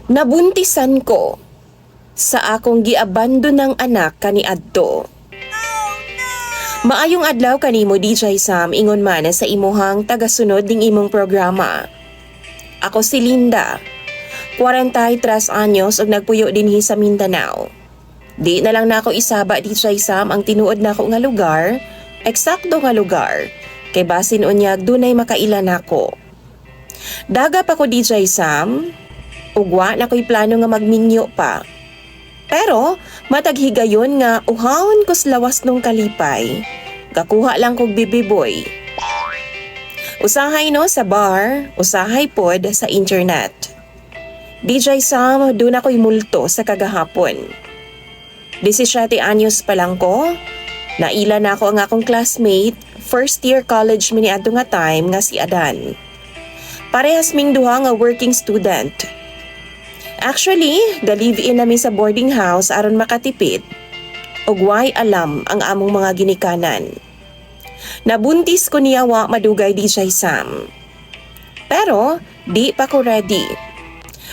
Nabuntisan ko sa akong giabandon ng anak kaniadto. Maayong adlaw kanimo DJ Sam, ingon man sa imuhang tagasunod ning imong programa. Ako si Linda, 43 anyos ug nagpuyo dinhi sa Mindanao. Di na lang nako isaba DJ Sam ang tinuod nako nga lugar, eksakto nga lugar, kay basin unyag dunay makailan nako. Daga pa ko DJ Sam, ugwa na ko'y plano nga magminyo pa. Pero matag higayon nga uhawon ko sa lawas nung kalipay. Kakuha lang kog bibiboy. Usahay no sa bar, usahay pod sa internet. DJ Sam, doon ako'y multo sa kagahapon. 17 anyos pa lang ko, naila na ako ang akong classmate, first year college miniadto nga time nga si Adan. Parehas ming duha nga working student. Actually, ga-live-in namin sa boarding house aron makatipid. Og way alam ang among mga ginikanan. Nabuntis ko niya wa madugay DJ Sam. Pero di pa ko ready.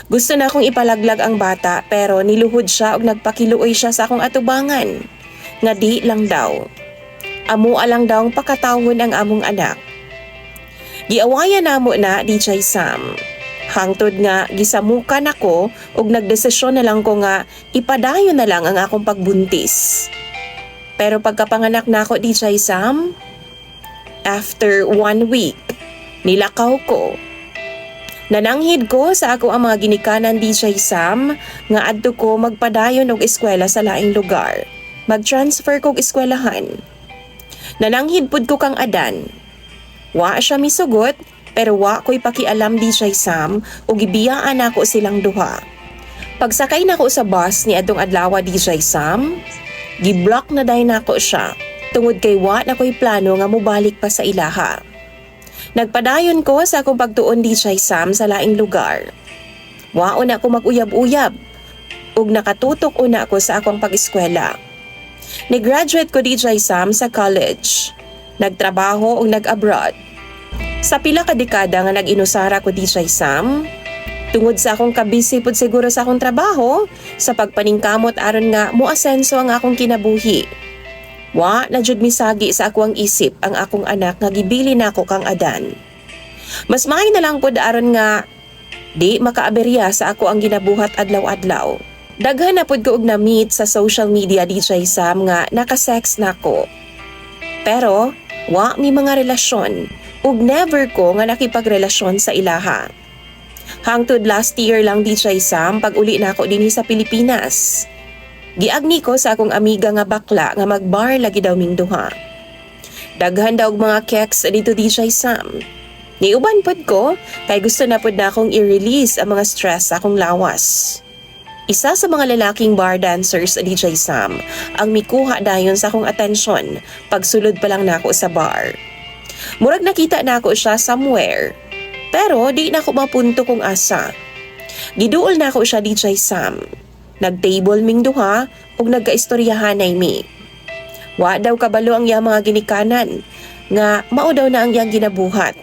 Gusto na akong ipalaglag ang bata pero niluhod siya og nagpakiluoy siya sa akong atubangan. Nga di lang daw. Amua lang daw ang pakatawon ang among anak. Giawayan namo na DJ Sam. Hangtod nga gisamukan ako ug nagdesisyon na lang ko nga ipadayon na lang ang akong pagbuntis. Pero pagkapanganak na ako DJ Sam, after 1 week, nilakaw ko. Nananghid ko sa ako ang mga ginikanan DJ Sam nga adto ko magpadayon og eskwela sa laing lugar. Mag-transfer kog eskwelahan. Nananghid pud ko kang Adan. Wa siya misugot pero wa ko'y pakialam DJ Sam o gibiyaan ako silang duha. Pagsakay nako sa bus ni adtong adlaw DJ Sam, giblock na day nako siya. Tungod kay wa na ko'y plano nga mobalik pa sa ilaha. Nagpadayon ko sa akong pagtuon DJ Sam sa laing lugar. Waon ako mag-uyab-uyab ug nakatutok una ako sa akong pag-eskwela. Ni-graduate ko DJ Sam sa college. Nagtrabaho ug nag-abroad. Sa pila ka dekada nga nag-inusara ko DJ Sam, tungod sa akong kabisi pod siguro sa akong trabaho, sa pagpaningkamot aron nga moasenso ang akong kinabuhi. Wa na jud misagi sa akong isip ang akong anak nga gibili nako kang Adan. Mas maay na lang pod aron nga di makaaberya sa ako ang ginabuhat adlaw-adlaw. Daghan na pod ko og na-meet sa social media DJ Sam nga naka-sex nako. Pero wa mi mga relasyon. Ug never ko nga nakipagrelasyon sa ilaha. Hangtod last year lang DJ Sam pag uli na ako dinhi sa Pilipinas. Giagni ko sa akong amiga nga bakla nga magbar lagi daw ming duha. Daghan daw og mga keks dito DJ Sam. Niuban pod ko kay gusto na pod na akong i-release ang mga stress sa akong lawas. Isa sa mga lalaking bar dancers DJ Sam ang mikuha dayon sa akong atensyon pagsulod pa lang nako sa bar. Murag nakita na ako siya somewhere, pero di na ako mapunto kung asa. Giduol na ako siya DJ Sam. Nag-table ming duha ug nagkaistoryahanay mi. Wa daw kabalo ang iyang mga ginikanan, nga mao daw na ang iyang ginabuhat.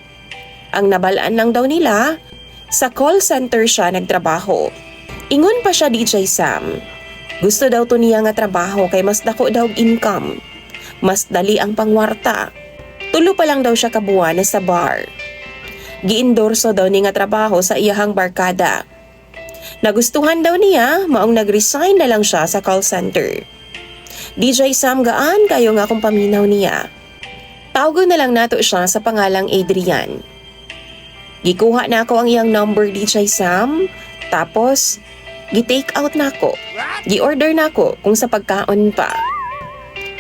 Ang nabalaan lang daw nila, sa call center siya nagtrabaho. Ingon pa siya DJ Sam. Gusto daw to niya nga trabaho kay mas dako daw income. Mas dali ang pangwarta. Tulo pa lang daw siya kabuan sa bar. Giendorso daw ni nga trabaho sa iyahang barkada. Nagustuhan daw niya, maong nag-resign na lang siya sa call center. DJ Sam, gaan kayo nga akong paminaw niya. Tawgon na lang nato siya sa pangalang Adrian. Gikuha na ako ang iyang number DJ Sam, tapos gi-take out na ako. Gi-order na ako kung sa pagkaon pa.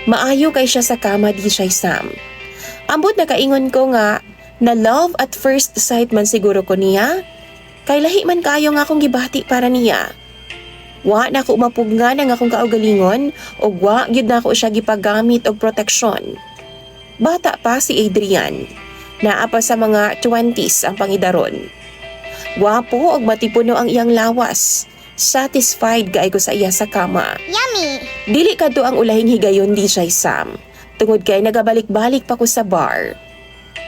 Maayo kay siya sa kama DJ Sam. Ambot na kaingon ko nga na love at first sight man siguro ko niya. Kay lahi man kayo nga akong gibati para niya. Wa na ko mapugna ng akong kaugalingon o wa gyud na ko siya gipagamit og proteksyon. Bata pa si Adrian. Naa pa sa mga 20s ang pangidaron. Gwapo og matipuno ang iyang lawas. Satisfied gaay ko sa iya sa kama. Yummy! Dili kadto ang ulahing higayon DJ Sam. Tungod kay nagabalik-balik pa ko sa bar.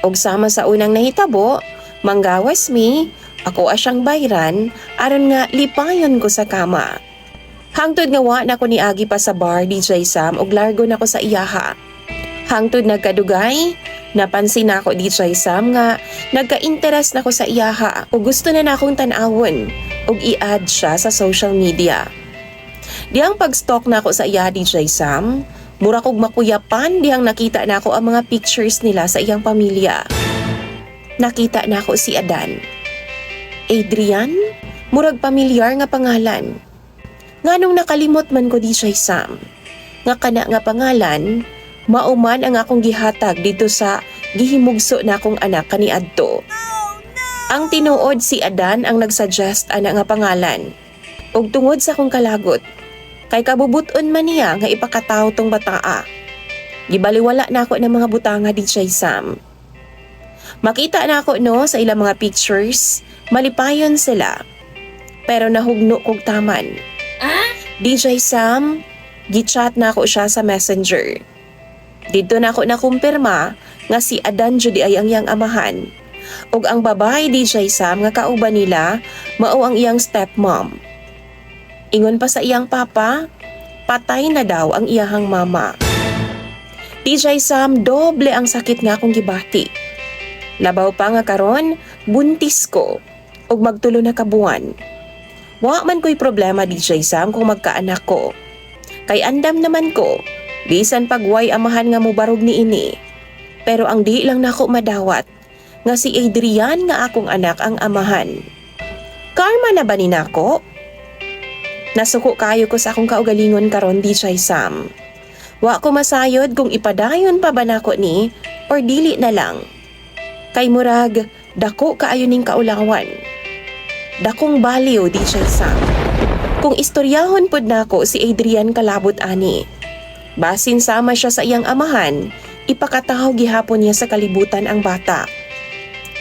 Og sama sa unang nahitabo, manggawas mi, Ako asyang bayran, aron nga lipayon ko sa kama. Hangtod nga wa na ko ni agi pa sa bar DJ Sam ug largo na ko sa iyaha. Hangtod nagkadugay, napansin na ako DJ Sam nga nagka-interest na ko sa iyaha ug gusto na akong tan-awon ug i-add siya sa social media. Diyang pag-stalk na ako sa iya DJ Sam, mura kog makuyapan diyang nakita na ako ang mga pictures nila sa iyang pamilya. Nakita na ako si Adan. Adrian? Murag pamilyar nga pangalan. Nganong nakalimot man ko DJ Sam. Nga kana nga pangalan, mauman ang akong gihatag dito sa gihimugso na akong anak kaniadto. Ang tinuod si Adan ang nagsuggest ana nga pangalan. Ug tungod sa akong kalagot, kay kabubuton man niya nga ipakataw tong bataa. Gibaliwala na ako ng mga butanga DJ Sam. Makita na ako no sa ilang mga pictures, malipayon sila. Pero nahugno kog taman. DJ Sam, gichat na ako siya sa messenger. Dito na ako nakumpirma nga si Adan jud ay ang iyang amahan. Ug ang babae DJ Sam nga kauban nila mao ang iyang stepmom. Ingon pa sa iyang papa, patay na daw ang iyahang mama. DJ Sam, doble ang sakit nga akong gibati. Labaw pa nga karon, buntis ko ug magtulo na ka buwan. Wa man ko'y problema DJ Sam kung magkaanak ko. Kay andam naman ko, bisan pagway amahan nga mubarog ni ini. Pero ang di lang nako madawat, nga si Adrian nga akong anak ang amahan. Karma na ba ni nako? Nasuko kayo ko sa akong kaugalingon karon DJ Sam. Wa ko masayod kung ipadayon pa ba nako ni or dili na lang. Kay murag, dako kaayo ning kaulawan. Dakong baliw DJ Sam. Kung istoryahon pud nako si Adrian kalabot ani. Basin sama siya sa iyang amahan, ipakatahaw gihapon niya sa kalibutan ang bata.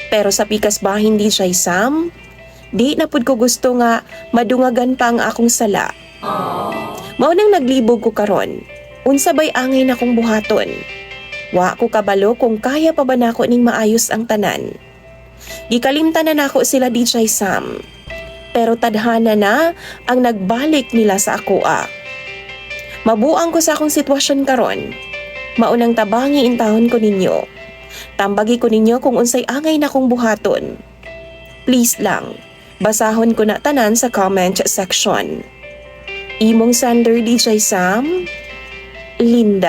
Pero sa pikas bahin DJ Sam, di na pud ko gusto nga madungagan pa ang akong sala. Mao nang naglibog ko karon. Unsa bay angay na kong buhaton. Wa ko kabalo kung kaya pa ba nako ning maayos ang tanan. Gikalimtan na nako sila DJ Sam. Pero tadhana na ang nagbalik nila sa akoa. Mabuang ko sa akong sitwasyon karon. Maunang tabangi intahon ko ninyo. Tambagi ko ninyo kung unsay angay na kong buhaton. Please lang, basahon ko na tanan sa comment section. Imong sender DJ Sam, Linda.